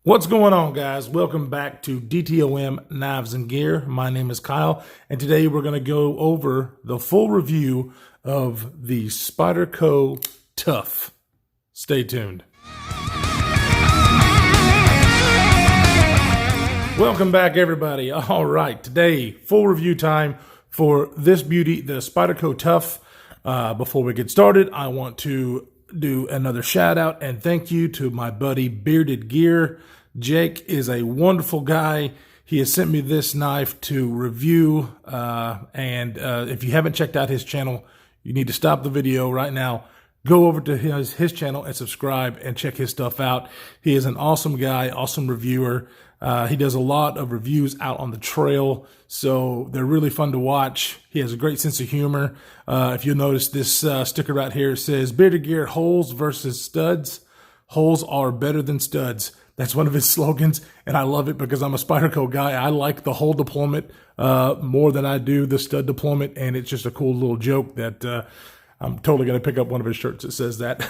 What's going on, guys? Welcome back to DTOM Knives and Gear. My name is Kyle, and today we're going to go over the full review of the Spyderco Tuff. Stay tuned. Welcome back, everybody. All right, today, full review time for this beauty, the Spyderco Tuff. Before we get started, I want to do another shout out and thank you to my buddy Bearded Gear. Jake is a wonderful guy. He has sent me this knife to review, and if you haven't checked out his channel, you need to stop the video right now. Go over to his channel and subscribe and check his stuff out. He is an awesome guy, awesome reviewer. He does a lot of reviews out on the trail, so they're really fun to watch. He has a great sense of humor. If you'll notice this sticker right here, it says, Bearded Gear, holes versus studs. Holes are better than studs. That's one of his slogans, and I love it because I'm a Spyderco guy. I like the hole deployment more than I do the stud deployment, and it's just a cool little joke that I'm totally going to pick up one of his shirts that says that.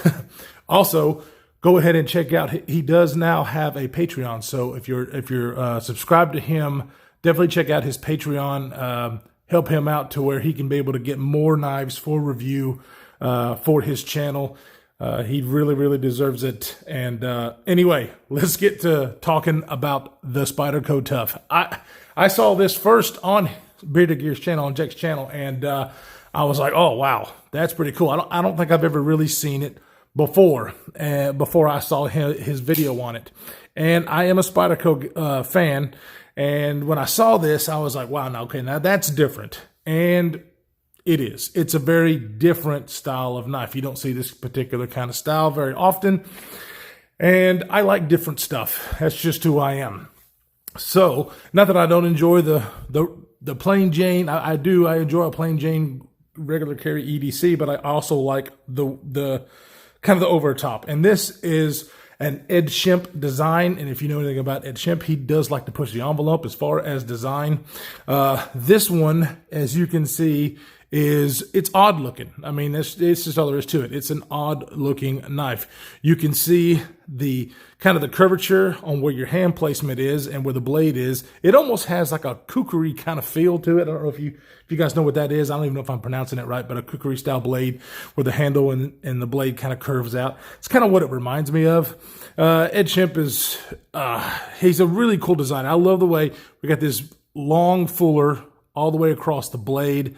Also, go ahead and check out. He does now have a Patreon, so if you're subscribed to him, definitely check out his Patreon. Help him out to where he can be able to get more knives for review for his channel. He really deserves it. And anyway, let's get to talking about the Spyderco Tuff. I saw this first on Bearded Gear's channel, on Jake's channel, and I was like, oh wow, that's pretty cool. I don't think I've ever really seen it before I saw his video on it. And I am a Spyderco fan, and when I saw this, I was like, wow, now that's different. And it is. It's a very different style of knife. You don't see this particular kind of style very often, and I like different stuff. That's just who I am. So, not that I don't enjoy the plain Jane. I do. I enjoy a plain Jane regular carry EDC, but I also like the kind of the over top. And this is an Ed Shemp design, and if you know anything about Ed Shemp, he does like to push the envelope as far as design. This one, as you can see, it's odd looking. I mean, it's just all there is to it. It's an odd looking knife. You can see the kind of the curvature on where your hand placement is and where the blade is. It almost has like a kukri kind of feel to it. I don't know if you guys know what that is. I don't even know if I'm pronouncing it right, but a kukri style blade where the handle and the blade kind of curves out. It's kind of what it reminds me of. Ed Shemp is, he's a really cool designer. I love the way we got this long fuller all the way across the blade,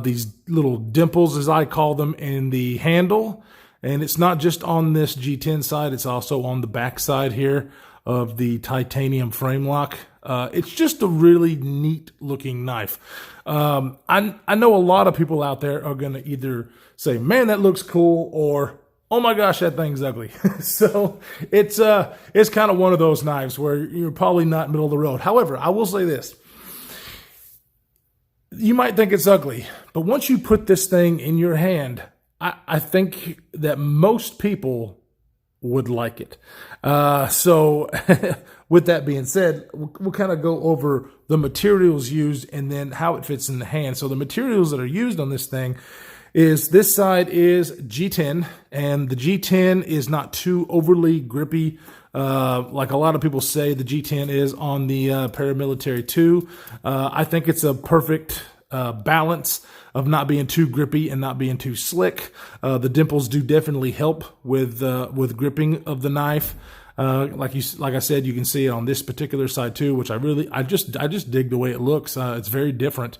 these little dimples, as I call them, in the handle. And it's not just on this G10 side, it's also on the back side here of the titanium frame lock. It's just a really neat looking knife. I know a lot of people out there are going to either say, man, that looks cool, or oh my gosh, that thing's ugly. So it's kind of one of those knives where you're probably not middle of the road. However, I will say this. You might think it's ugly, but once you put this thing in your hand, I think that most people would like it. So with that being said, we'll kind of go over the materials used and then how it fits in the hand. So the materials that are used on this thing is, this side is G10, and the G10 is not too overly grippy. Like a lot of people say the G10 is on the Paramilitary 2. I think it's a perfect balance of not being too grippy and not being too slick. The dimples do definitely help with gripping of the knife. Like I said, you can see it on this particular side too, which I just dig the way it looks. It's very different.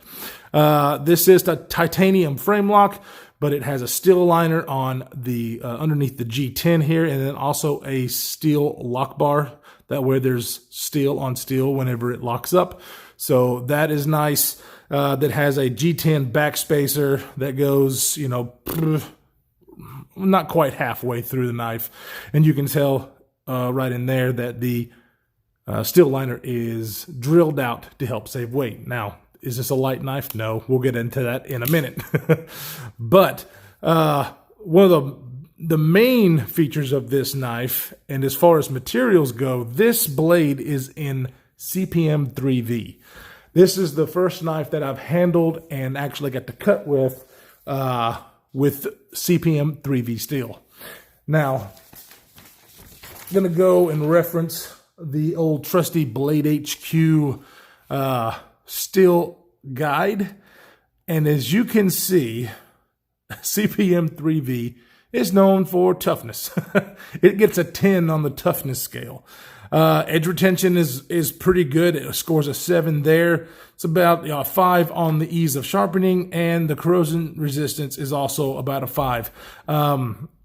This is the titanium frame lock, but it has a steel liner on the underneath the G10 here, and then also a steel lock bar. That way there's steel on steel whenever it locks up. So that is nice. That has a G10 backspacer that goes, not quite halfway through the knife. And you can tell right in there that the steel liner is drilled out to help save weight. Now, is this a light knife? No, we'll get into that in a minute. But one of the main features of this knife, and as far as materials go, this blade is in CPM 3V. This is the first knife that I've handled and actually got to cut with CPM 3V steel. Now, I'm going to go and reference the old trusty Blade HQ steel guide. And as you can see, CPM 3V is known for toughness. It gets a 10 on the toughness scale. Edge retention is pretty good. It scores a 7 there. It's about a 5 on the ease of sharpening, and the corrosion resistance is also about a 5.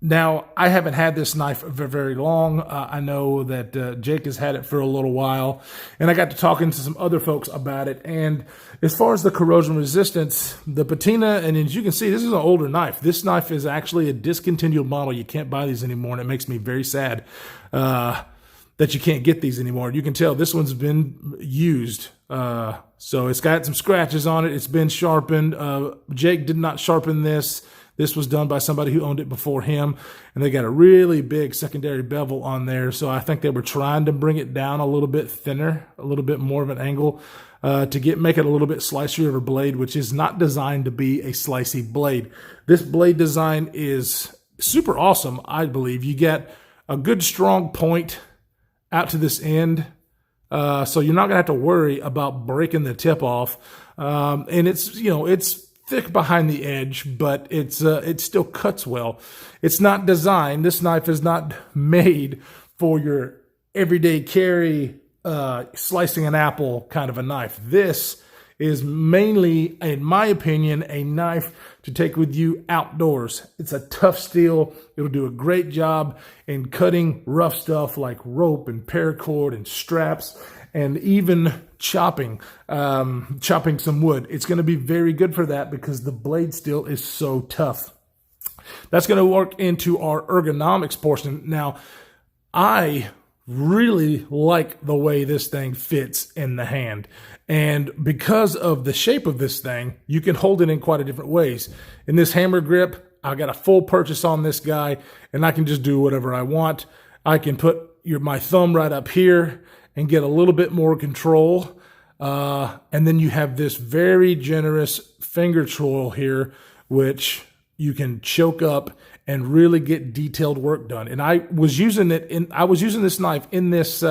Now, I haven't had this knife for very long. I know that Jake has had it for a little while, and I got to talking to some other folks about it. And as far as the corrosion resistance, the patina, and as you can see, this is an older knife. This knife is actually a discontinued model. You can't buy these anymore, and it makes me very sad that you can't get these anymore. You can tell this one's been used. So it's got some scratches on it. It's been sharpened. Jake did not sharpen this. This was done by somebody who owned it before him. And they got a really big secondary bevel on there. So I think they were trying to bring it down a little bit thinner, a little bit more of an angle, to make it a little bit slicier of a blade, which is not designed to be a slicey blade. This blade design is super awesome, I believe. You get a good strong point out to this end, so you're not gonna have to worry about breaking the tip off. And it's thick behind the edge, but it still cuts well. It's not designed. This knife is not made for your everyday carry, slicing an apple kind of a knife. This is mainly, in my opinion, a knife to take with you outdoors. It's a tough steel. It'll do a great job in cutting rough stuff like rope and paracord and straps, and even chopping some wood. It's going to be very good for that because the blade steel is so tough. That's going to work into our ergonomics portion. Now, I really like the way this thing fits in the hand. And because of the shape of this thing, you can hold it in quite a different ways. In this hammer grip, I got a full purchase on this guy, and I can just do whatever I want. I can put my thumb right up here and get a little bit more control. And then you have this very generous finger choil here, which you can choke up and really get detailed work done. And I was using this knife in this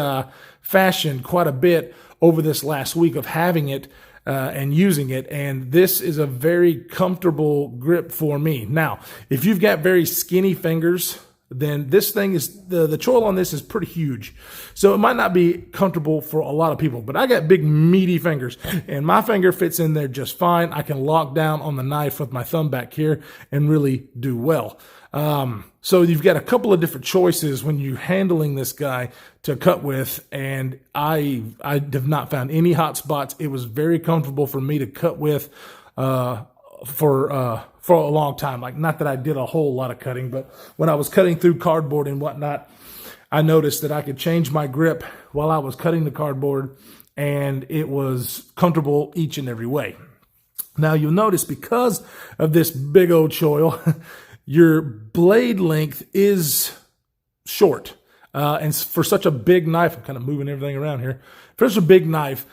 fashion quite a bit over this last week of having it and using it. And this is a very comfortable grip for me. Now, if you've got very skinny fingers, then this thing is, the choil on this is pretty huge. So it might not be comfortable for a lot of people, but I got big meaty fingers and my finger fits in there just fine. I can lock down on the knife with my thumb back here and really do well. So you've got a couple of different choices when you're handling this guy to cut with, and I have not found any hot spots. It was very comfortable for me to cut with, for a long time. Like, not that I did a whole lot of cutting, but when I was cutting through cardboard and whatnot, I noticed that I could change my grip while I was cutting the cardboard, and it was comfortable each and every way. Now you'll notice, because of this big old choil, your blade length is short. And for such a big knife, I'm kind of moving everything around here. For such a big knife,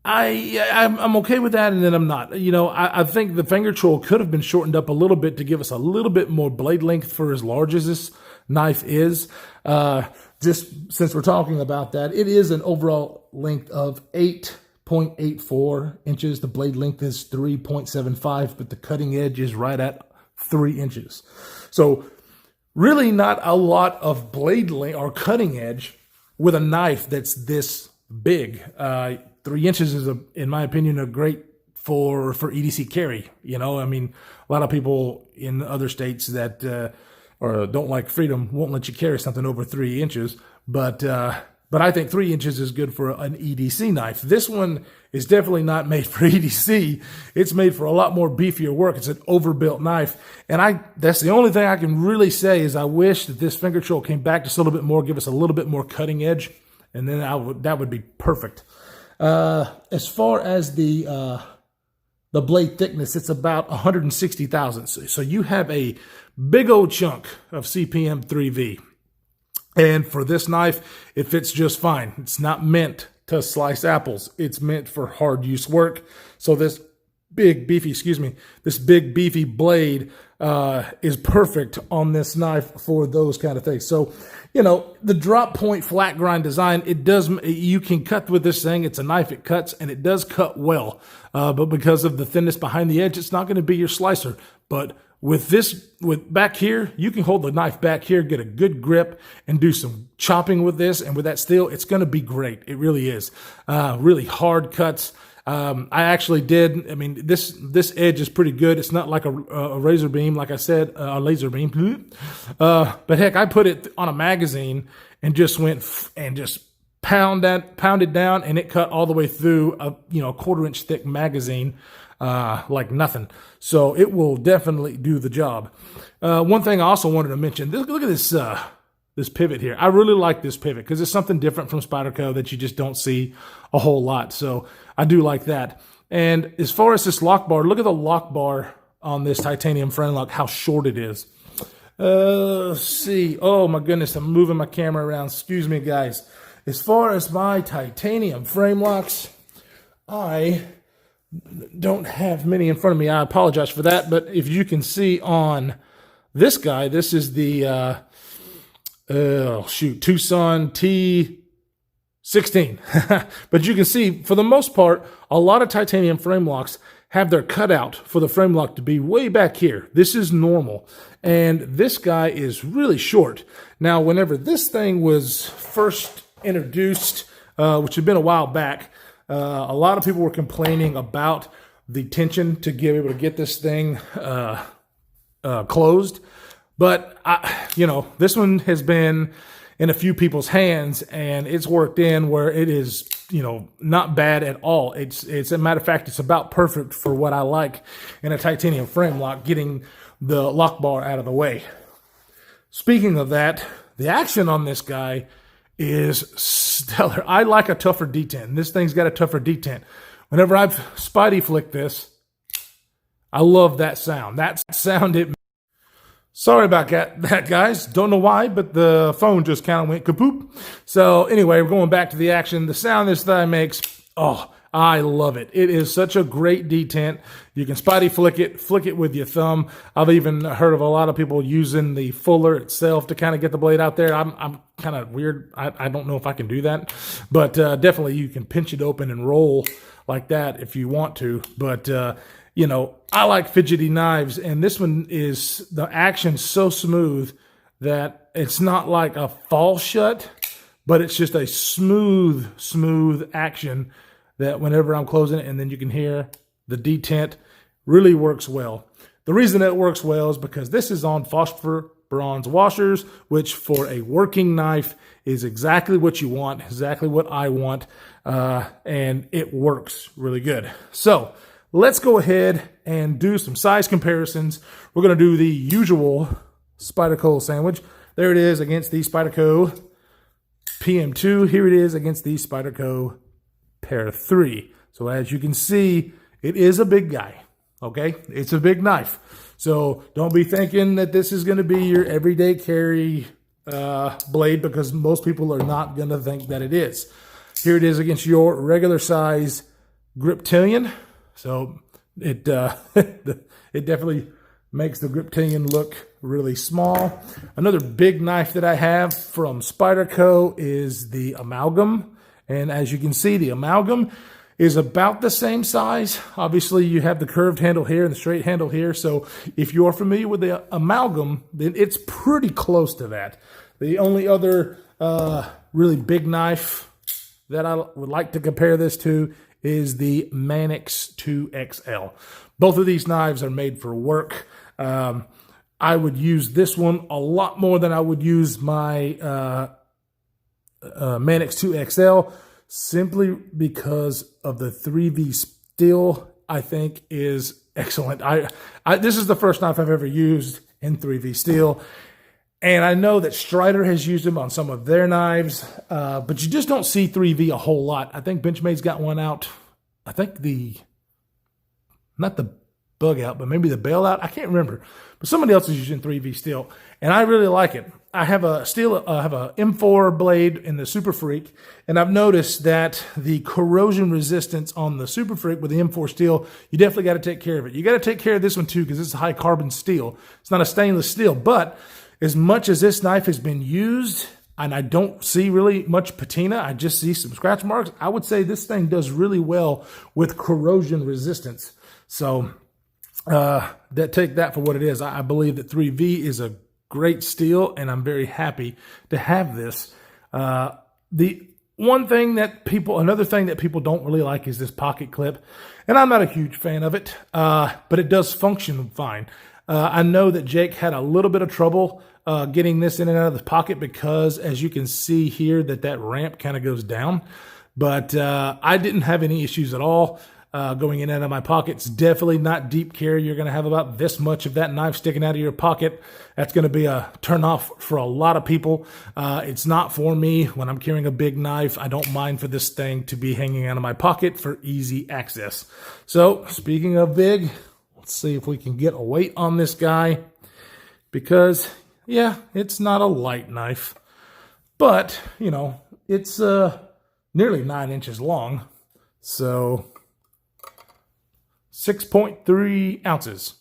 I'm okay with that, and then I'm not. You know, I think the finger choil could have been shortened up a little bit to give us a little bit more blade length for as large as this knife is. Just since we're talking about that, it is an overall length of 8.84 inches. The blade length is 3.75, but the cutting edge is right at 3 inches. So really not a lot of blade length or cutting edge with a knife that's this big. 3 inches is, in my opinion, a great for EDC carry. You know, I mean, a lot of people in other states that or don't like freedom won't let you carry something over 3 inches. But I think 3 inches is good for an EDC knife. This one is definitely not made for EDC. It's made for a lot more beefier work. It's an overbuilt knife. And that's the only thing I can really say is I wish that this finger choil came back just a little bit more, give us a little bit more cutting edge, and then that would be perfect. As far as the blade thickness, it's about 160 thousandths. So you have a big old chunk of CPM 3V. And for this knife, it fits just fine. It's not meant to slice apples. It's meant for hard use work. So this big beefy blade is perfect on this knife for those kind of things. So, you know, the drop point flat grind design, you can cut with this thing. It's a knife, it cuts, and it does cut well. But because of the thinness behind the edge, it's not going to be your slicer. But with back here, you can hold the knife back here, get a good grip, and do some chopping with this. And with that steel, it's going to be great. It really is. Really hard cuts. I actually did. I mean, this edge is pretty good. It's not like a razor beam, like I said, a laser beam. But heck, I put it on a magazine and just went and just pounded down, and it cut all the way through a 1/4 inch thick magazine, like nothing. So it will definitely do the job. One thing I also wanted to mention: look at this. This pivot here. I really like this pivot because it's something different from Spyderco that you just don't see a whole lot. So I do like that. And as far as this lock bar, look at the lock bar on this titanium frame lock, how short it is. Let's see. Oh my goodness, I'm moving my camera around. Excuse me, guys. As far as my titanium frame locks, I don't have many in front of me. I apologize for that. But if you can see on this guy, this is the Tucson T16. But you can see, for the most part, a lot of titanium frame locks have their cutout for the frame lock to be way back here. This is normal. And this guy is really short. Now, whenever this thing was first introduced, which had been a while back, a lot of people were complaining about the tension to be able to get this thing closed. But, this one has been in a few people's hands, and it's worked in where it is, not bad at all. It's a matter of fact, it's about perfect for what I like in a titanium frame lock, getting the lock bar out of the way. Speaking of that, the action on this guy is stellar. I like a tougher detent. This thing's got a tougher detent. Whenever I've Spidey flicked this, I love that sound. That sound it. Sorry about that, guys. Don't know why, but the phone just kind of went kapoop. So anyway, we're going back to the action. The sound this thing makes, oh, I love it. It is such a great detent. You can Spidey flick it with your thumb. I've even heard of a lot of people using the fuller itself to kind of get the blade out there. I'm kind of weird. I don't know if I can do that, but definitely you can pinch it open and roll like that if you want to. But I like fidgety knives, and this one is, the action so smooth that it's not like a fall shut, but it's just a smooth action that whenever I'm closing it, and then you can hear the detent, really works well. The reason it works well is because this is on phosphor bronze washers, which for a working knife is exactly what you want, exactly what I want, and it works really good. So let's go ahead and do some size comparisons. We're going to do the usual Spyderco sandwich. There it is against the Spyderco PM2. Here it is against the Spyderco Pair 3. So as you can see, it is a big guy. Okay, it's a big knife. So don't be thinking that this is going to be your everyday carry blade, because most people are not going to think that it is. Here it is against your regular size Griptilian. So it it definitely makes the Griptilian look really small. Another big knife that I have from Spyderco is the Amalgam. And as you can see, the Amalgam is about the same size. Obviously, you have the curved handle here and the straight handle here. So if you're familiar with the Amalgam, then it's pretty close to that. The only other really big knife that I would like to compare this to is the Manix 2XL. Both of these knives are made for work. I would use this one a lot more than I would use my Manix 2XL, simply because of the 3V steel. I think is excellent. This is the first knife I've ever used in 3V steel, and I know that Strider has used them on some of their knives, but you just don't see 3V a whole lot. I think Benchmade's got one out. I think not the bug out, but maybe the bailout. I can't remember. But somebody else is using 3V steel, and I really like it. I have a M4 blade in the Super Freak, and I've noticed that the corrosion resistance on the Super Freak with the M4 steel, you definitely got to take care of it. You got to take care of this one too, because it's a high carbon steel. It's not a stainless steel, but as much as this knife has been used, and I don't see really much patina, I just see some scratch marks, I would say this thing does really well with corrosion resistance. So take that for what it is. I believe that 3V is a great steel, and I'm very happy to have this. The another thing that people don't really like is this pocket clip, and I'm not a huge fan of it, but it does function fine. I know that Jake had a little bit of trouble getting this in and out of the pocket because, as you can see here, that ramp kind of goes down, but I didn't have any issues at all. Going in and out of my pocket. It's definitely not deep carry. You're going to have about this much of that knife sticking out of your pocket. That's going to be a turn off for a lot of people. It's not for me. When I'm carrying a big knife, I don't mind for this thing to be hanging out of my pocket for easy access. So speaking of big, let's see if we can get a weight on this guy, because yeah, it's not a light knife, but you know, it's nearly 9 inches long. So 6.3 ounces.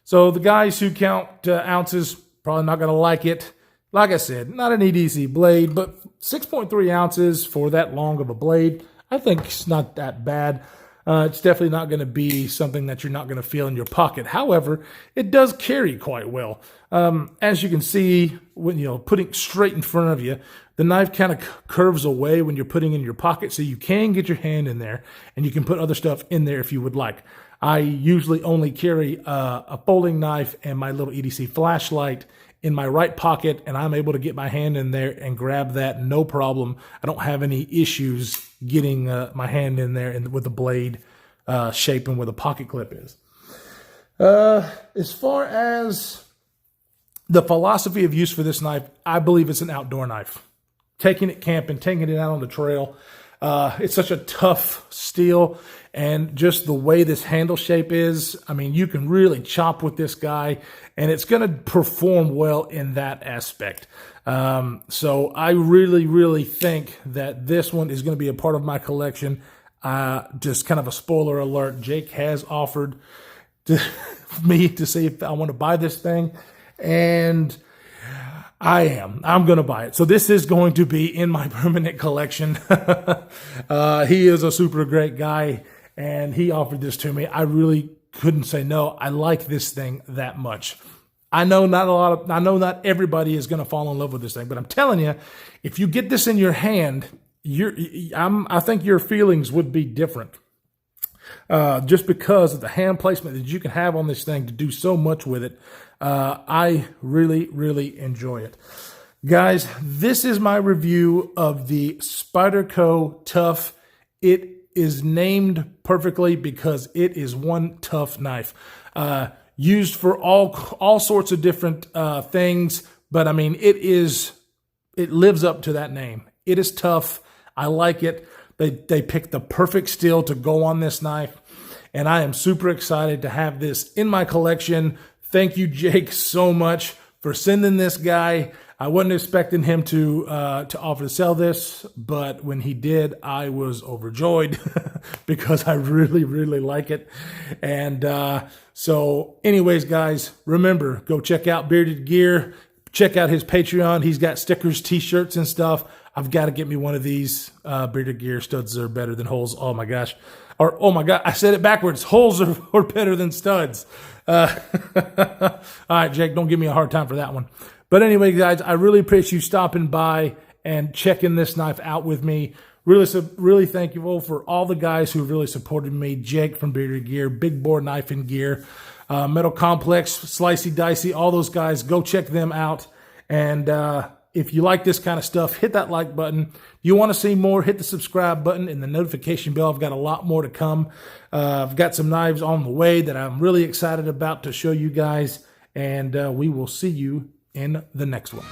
So the guys who count ounces probably not going to like it. Like I said, not an EDC blade, but 6.3 ounces for that long of a blade, I think it's not that bad. It's definitely not going to be something that you're not going to feel in your pocket. However, it does carry quite well. As you can see, when putting straight in front of you, the knife kind of curves away when you're putting in your pocket, so you can get your hand in there, and you can put other stuff in there if you would like. I usually only carry a folding knife and my little EDC flashlight in my right pocket, and I'm able to get my hand in there and grab that no problem. I don't have any issues getting my hand in there and with the blade shaping where the pocket clip is. As far as the philosophy of use for this knife, I believe it's an outdoor knife. Taking it camping, taking it out on the trail. It's such a tough steel, and just the way this handle shape is, I mean, you can really chop with this guy, and it's going to perform well in that aspect. So I really, really think that this one is going to be a part of my collection. Just kind of a spoiler alert, Jake has offered me to see if I want to buy this thing, and I'm going to buy it. So this is going to be in my permanent collection. He is a super great guy, and he offered this to me. I really couldn't say no. I like this thing that much. I know not everybody is going to fall in love with this thing, but I'm telling you, if you get this in your hand, I think your feelings would be different. Just because of the hand placement that you can have on this thing to do so much with it. I really, really enjoy it. Guys, this is my review of the Spyderco Tuff. It is named perfectly because it is one tough knife. Used for all sorts of different things, but I mean, it lives up to that name. It is tough. I like it. They picked the perfect steel to go on this knife, and I am super excited to have this in my collection. Thank you, Jake, so much for sending this guy. I wasn't expecting him to offer to sell this, but when he did, I was overjoyed because I really, really like it. And so anyways, guys, remember, go check out Bearded Gear. Check out his Patreon. He's got stickers, T-shirts, and stuff. I've got to get me one of these Bearded Gear. Studs are better than holes. Oh, my gosh. Or, oh, my God, I said it backwards. Holes are better than studs. All right, Jake, don't give me a hard time for that one. But anyway, guys, I really appreciate you stopping by and checking this knife out with me. Really thankful for all the guys who really supported me. Jake from Bearded Gear, Big Bore Knife and Gear, Metal Complex, Slicey Dicey, all those guys. Go check them out. And if you like this kind of stuff, hit that like button. If you want to see more, hit the subscribe button and the notification bell. I've got a lot more to come. I've got some knives on the way that I'm really excited about to show you guys. And we will see you in the next one.